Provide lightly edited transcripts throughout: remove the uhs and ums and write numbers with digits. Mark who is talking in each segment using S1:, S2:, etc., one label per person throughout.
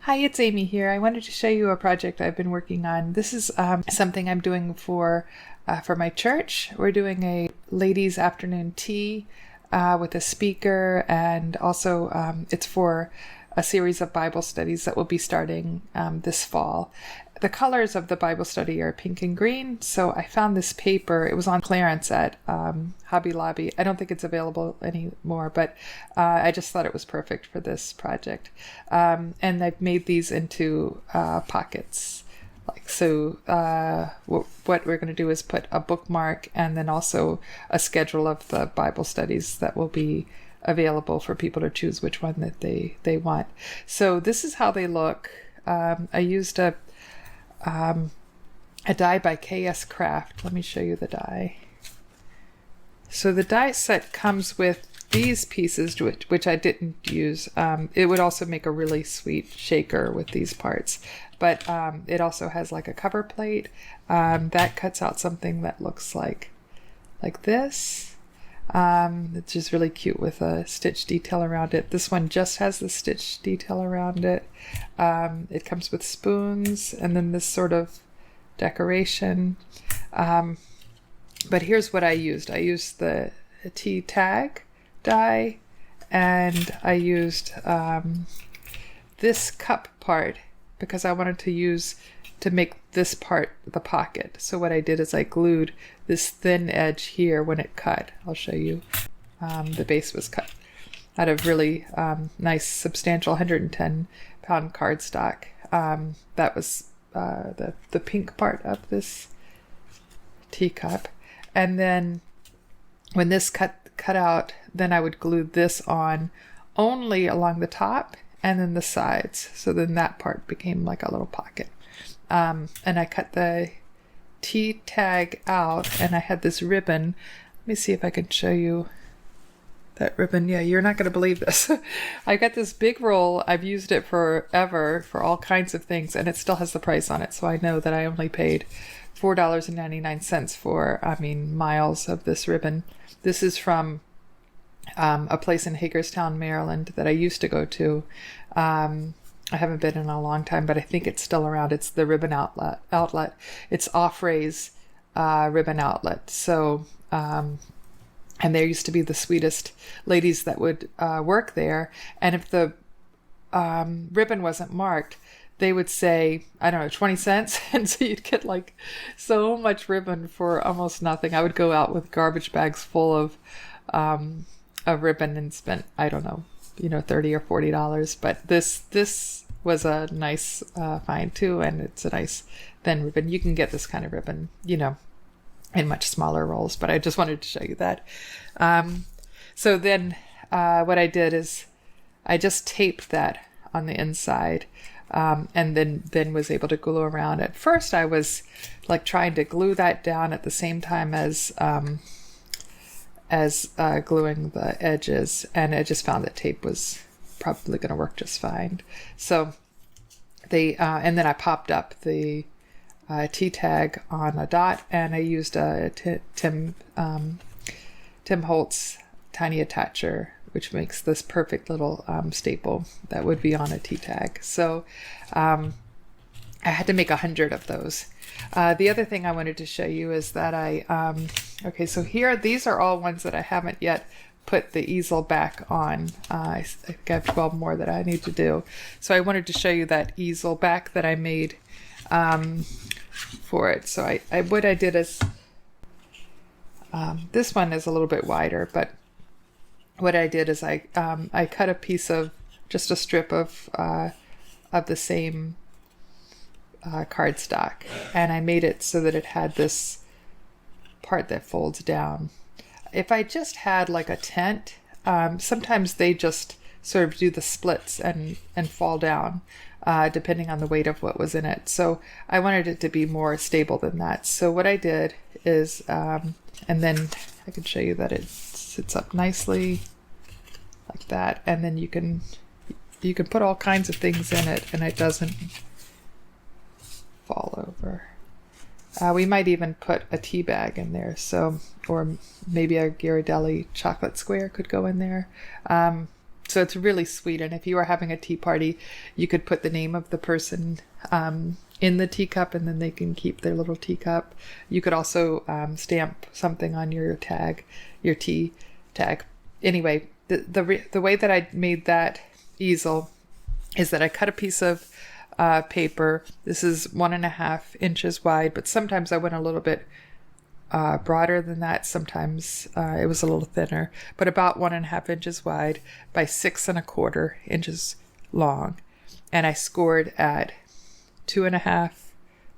S1: Hi, it's Amy here. I wanted to show you a project I've been working on. This is something I'm doing for my church. We're doing a ladies' afternoon tea with a speaker, and also it's for a series of Bible studies that will be starting this fall. The colors of the Bible study are pink and green, so I found this paper. It was on clearance at Hobby Lobby. I don't think it's available anymore, but I just thought it was perfect for this project. And I've made these into pockets. What we're going to do is put a bookmark and then also a schedule of the Bible studies that will be available for people to choose which one that they want. So this is how they look. I used a die by KSCraft. Let me show you the die. So the die set comes with these pieces, which I didn't use. It would also make a really sweet shaker with these parts. But it also has like a cover plate that cuts out something that looks like this. It's just really cute with a stitch detail around it. This one just has the stitch detail around it. It comes with spoons and then this sort of decoration. But here's what I used. I used the tea tag die, and I used this cup part because I wanted to make this part the pocket. So what I did is I glued this thin edge here when it cut. I'll show you. The base was cut out of really nice, substantial 110-pound cardstock. That was the pink part of this teacup. And then when this cut out, then I would glue this on only along the top and then the sides. So then that part became like a little pocket. And I cut the tea tag out, and I had this ribbon. Let me see if I can show you that ribbon. Yeah, you're not going to believe this. I got this big roll. I've used it forever for all kinds of things, and it still has the price on it. So I know that I only paid $4.99 for, miles of this ribbon. This is from a place in Hagerstown, Maryland that I used to go to. I haven't been in a long time, but I think it's still around. It's the Ribbon Outlet. It's Offray's Ribbon Outlet. So, and there used to be the sweetest ladies that would work there. And if the ribbon wasn't marked, they would say, 20 cents. And so you'd get like so much ribbon for almost nothing. I would go out with garbage bags full of ribbon and spent, $30 or $40. But this was a nice find too. And it's a nice thin ribbon. You can get this kind of ribbon, in much smaller rolls, but I just wanted to show you that. So then what I did is I just taped that on the inside. And then was able to glue around. At first I was like trying to glue that down at the same time as gluing the edges, and I just found that tape was probably going to work just fine. So and then I popped up the tea tag on a dot, and I used a Tim Holtz tiny attacher, which makes this perfect little staple that would be on a tea tag. So I had to make 100 of those. The other thing I wanted to show you is that so here, these are all ones that I haven't yet put the easel back on. I think I have 12 more that I need to do. So I wanted to show you that easel back that I made for it. So what I did is, this one is a little bit wider, but what I did is I cut a piece of, just a strip of the same cardstock, and I made it so that it had this part that folds down. If I just had like a tent, sometimes they just sort of do the splits and fall down, depending on the weight of what was in it. So I wanted it to be more stable than that. So what I did is, and then I can show you that it sits up nicely like that, and then you can put all kinds of things in it and it doesn't fall over. We might even put a tea bag in there, or maybe a Ghirardelli chocolate square could go in there. So it's really sweet. And if you are having a tea party, you could put the name of the person in the teacup, and then they can keep their little teacup. You could also stamp something on your tag, your tea tag. Anyway, the way that I made that easel is that I cut a piece of paper. This is 1.5 inches wide, but sometimes I went a little bit broader than that. Sometimes it was a little thinner, but about 1.5 inches wide by 6.25 inches long. And I scored at 2.5,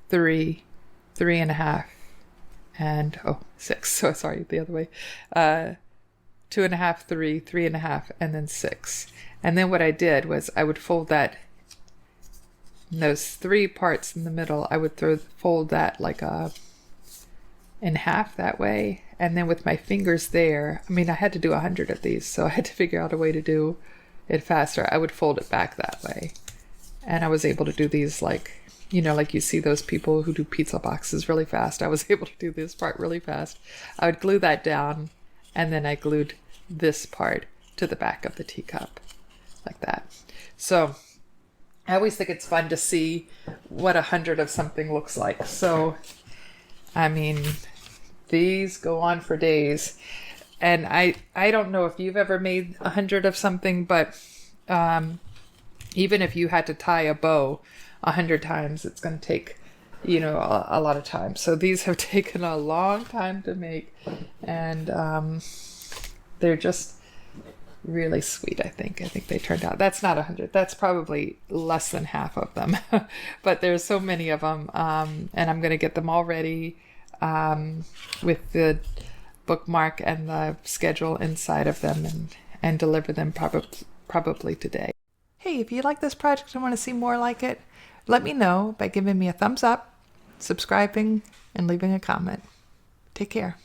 S1: 3, 3.5, and 6. So sorry, the other way. 2.5, 3, 3.5, and then 6. And then what I did was I would fold that, those 3 parts in the middle, I would fold that like in half that way. And then with my fingers there, I mean, I had to do 100 of these, so I had to figure out a way to do it faster. I would fold it back that way. And I was able to do these like, you know, like you see those people who do pizza boxes really fast. I was able to do this part really fast. I would glue that down, and then I glued this part to the back of the teacup like that. So I always think it's fun to see what 100 of something looks like. So, I mean, these go on for days. And I don't know if you've ever made 100 of something, but even if you had to tie a bow 100 times, it's going to take, you know, a lot of time. So these have taken a long time to make, and they're just really sweet. I think they turned out. That's not 100. That's probably less than half of them, but there's so many of them. And I'm going to get them all ready with the bookmark and the schedule inside of them, and deliver them probably today. Hey, if you like this project and want to see more like it, let me know by giving me a thumbs up, subscribing, and leaving a comment. Take care.